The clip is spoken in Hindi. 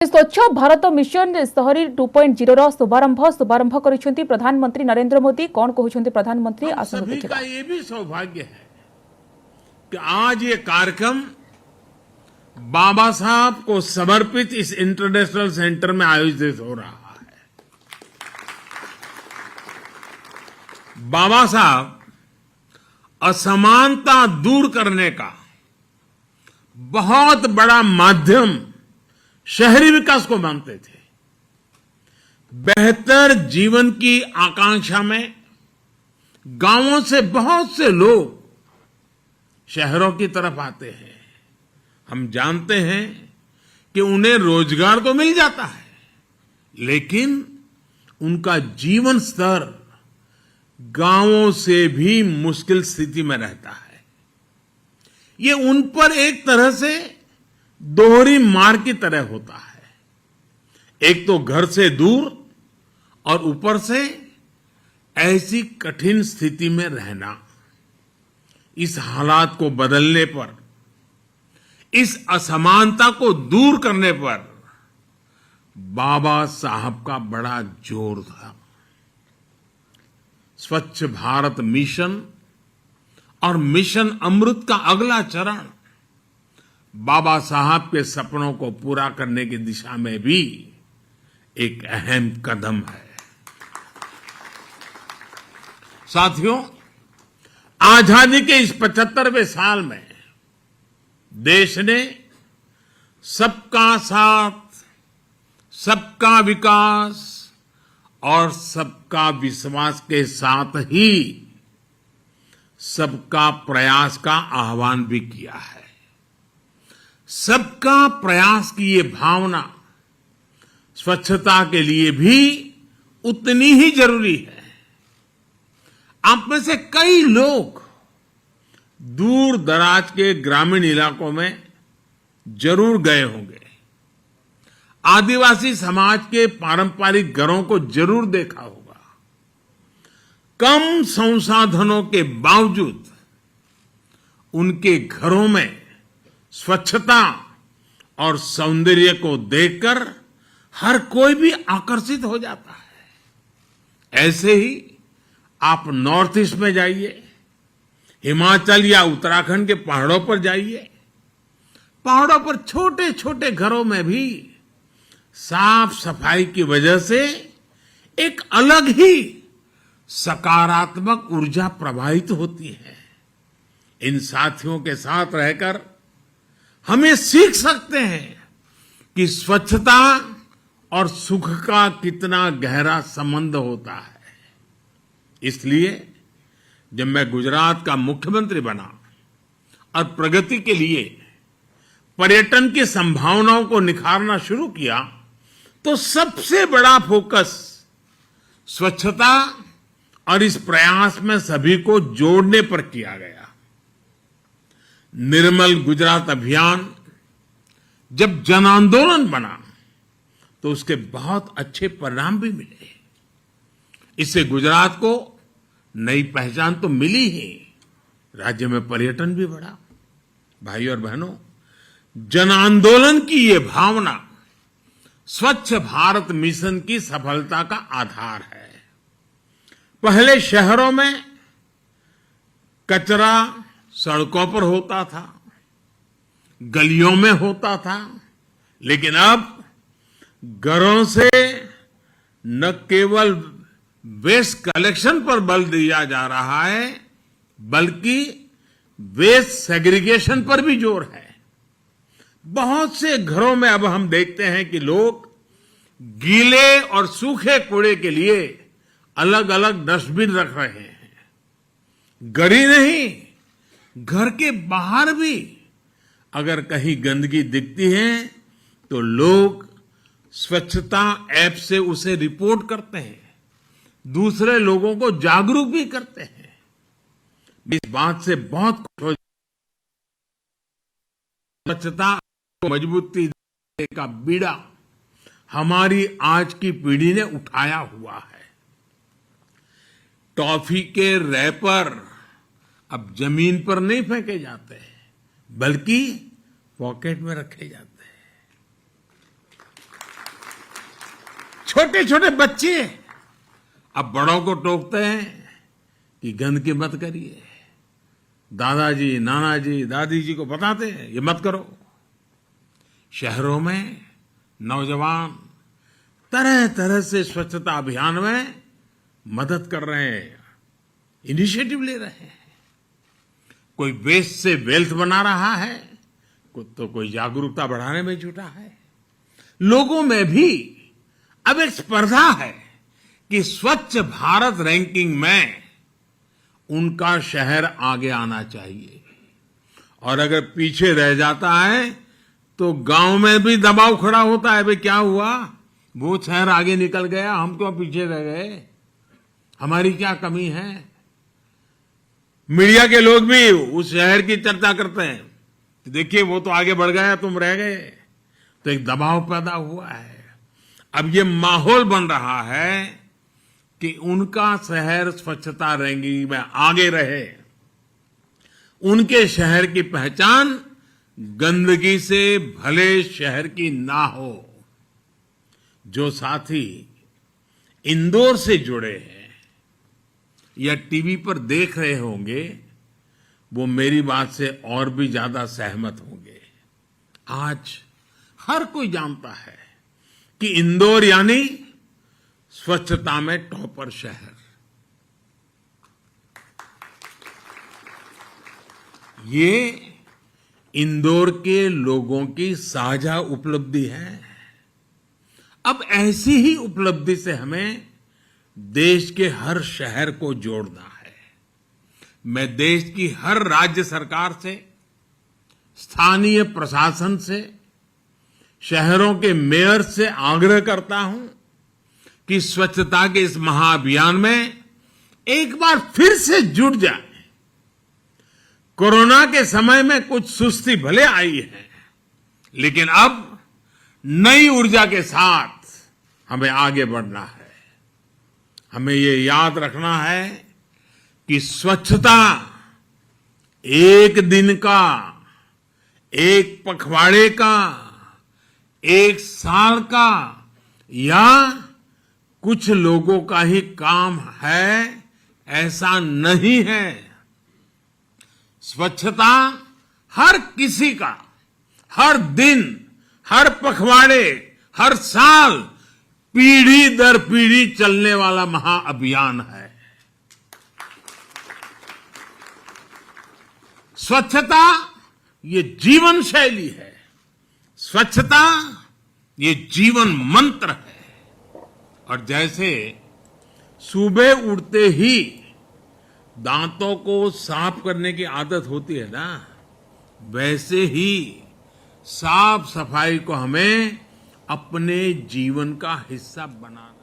स्वच्छ भारत मिशन शहरी 2.0 शुभारंभ करिसेंती प्रधानमंत्री नरेंद्र मोदी। कौन कहउछंती प्रधानमंत्री हम आसन सभी देखिबा। का ये भी सौभाग्य है कि आज ये कार्यक्रम बाबा साहब को समर्पित इस इंटरनेशनल सेंटर में आयोजित हो रहा है। बाबा साहब असमानता दूर करने का बहुत बड़ा माध्यम शहरी विकास को मानते थे। बेहतर जीवन की आकांक्षा में गांवों से बहुत से लोग शहरों की तरफ आते हैं। हम जानते हैं कि उन्हें रोजगार तो मिल जाता है, लेकिन उनका जीवन स्तर गांवों से भी मुश्किल स्थिति में रहता है। ये उन पर एक तरह से दोहरी मार की तरह होता है। एक तो घर से दूर और ऊपर से ऐसी कठिन स्थिति में रहना। इस हालात को बदलने पर, इस असमानता को दूर करने पर बाबा साहब का बड़ा जोर था। स्वच्छ भारत मिशन और मिशन अमृत का अगला चरण बाबा साहब के सपनों को पूरा करने की दिशा में भी एक अहम कदम है। साथियों, आजादी के इस 75वें साल में देश ने सबका साथ, सबका विकास और सबका विश्वास के साथ ही सबका प्रयास का आह्वान भी किया है। सबका प्रयास की ये भावना स्वच्छता के लिए भी उतनी ही जरूरी है। आप में से कई लोग दूर दराज के ग्रामीण इलाकों में जरूर गए होंगे। आदिवासी समाज के पारंपरिक घरों को जरूर देखा होगा। कम संसाधनों के बावजूद उनके घरों में स्वच्छता और सौंदर्य को देखकर हर कोई भी आकर्षित हो जाता है। ऐसे ही आप नॉर्थ ईस्ट में जाइए, हिमाचल या उत्तराखंड के पहाड़ों पर जाइए। पहाड़ों पर छोटे छोटे घरों में भी साफ सफाई की वजह से एक अलग ही सकारात्मक ऊर्जा प्रवाहित होती है। इन साथियों के साथ रहकर हम ये सीख सकते हैं कि स्वच्छता और सुख का कितना गहरा संबंध होता है। इसलिए जब मैं गुजरात का मुख्यमंत्री बना और प्रगति के लिए पर्यटन की संभावनाओं को निखारना शुरू किया, तो सबसे बड़ा फोकस स्वच्छता और इस प्रयास में सभी को जोड़ने पर किया गया। निर्मल गुजरात अभियान जब जन आंदोलन बना तो उसके बहुत अच्छे परिणाम भी मिले। इससे गुजरात को नई पहचान तो मिली ही, राज्य में पर्यटन भी बढ़ा। भाई और बहनों, जन आंदोलन की ये भावना स्वच्छ भारत मिशन की सफलता का आधार है। पहले शहरों में कचरा सड़कों पर होता था, गलियों में होता था, लेकिन अब घरों से न केवल वेस्ट कलेक्शन पर बल दिया जा रहा है, बल्कि वेस्ट सेग्रीगेशन पर भी जोर है। बहुत से घरों में अब हम देखते हैं कि लोग गीले और सूखे कूड़े के लिए अलग अलग डस्टबिन रख रहे हैं। घर ही नहीं, घर के बाहर भी अगर कहीं गंदगी दिखती है तो लोग स्वच्छता ऐप से उसे रिपोर्ट करते हैं, दूसरे लोगों को जागरूक भी करते हैं। इस बात से बहुत खुश हो। स्वच्छता को मजबूती देने का बीड़ा हमारी आज की पीढ़ी ने उठाया हुआ है। टॉफी के रैपर अब जमीन पर नहीं फेंके जाते हैं, बल्कि पॉकेट में रखे जाते हैं। छोटे छोटे बच्चे अब बड़ों को टोकते हैं कि गंदगी मत करिए। दादाजी, नानाजी, दादी जी को बताते हैं ये मत करो। शहरों में नौजवान तरह तरह से स्वच्छता अभियान में मदद कर रहे हैं, इनिशिएटिव ले रहे हैं। कोई वेस्ट से वेल्थ बना रहा है, तो कोई जागरूकता बढ़ाने में जुटा है। लोगों में भी अब एक स्पर्धा है कि स्वच्छ भारत रैंकिंग में उनका शहर आगे आना चाहिए, और अगर पीछे रह जाता है तो गांव में भी दबाव खड़ा होता है, भाई क्या हुआ, वो शहर आगे निकल गया, हम क्यों पीछे रह गए, हमारी क्या कमी है। मीडिया के लोग भी उस शहर की चर्चा करते हैं, देखिए वो तो आगे बढ़ गया, तुम रह गए। तो एक दबाव पैदा हुआ है। अब ये माहौल बन रहा है कि उनका शहर स्वच्छता रैंकिंग में आगे रहे। उनके शहर की पहचान गंदगी से भले शहर की ना हो। जो साथी इंदौर से जुड़े हैं या टीवी पर देख रहे होंगे, वो मेरी बात से और भी ज्यादा सहमत होंगे। आज हर कोई जानता है कि इंदौर यानी स्वच्छता में टॉपर शहर। ये इंदौर के लोगों की साझा उपलब्धि है। अब ऐसी ही उपलब्धि से हमें देश के हर शहर को जोड़ना है। मैं देश की हर राज्य सरकार से, स्थानीय प्रशासन से, शहरों के मेयर से आग्रह करता हूं कि स्वच्छता के इस महाअभियान में एक बार फिर से जुट जाए। कोरोना के समय में कुछ सुस्ती भले आई है, लेकिन अब नई ऊर्जा के साथ हमें आगे बढ़ना है। हमें ये याद रखना है कि स्वच्छता एक दिन का, एक पखवाड़े का, एक साल का या कुछ लोगों का ही काम है, ऐसा नहीं है। स्वच्छता हर किसी का, हर दिन, हर पखवाड़े, हर साल, पीढ़ी दर पीढ़ी चलने वाला महाअभियान है। स्वच्छता ये जीवन शैली है। स्वच्छता ये जीवन मंत्र है। और जैसे सुबह उठते ही दांतों को साफ करने की आदत होती है ना, वैसे ही साफ सफाई को हमें अपने जीवन का हिस्सा बनाना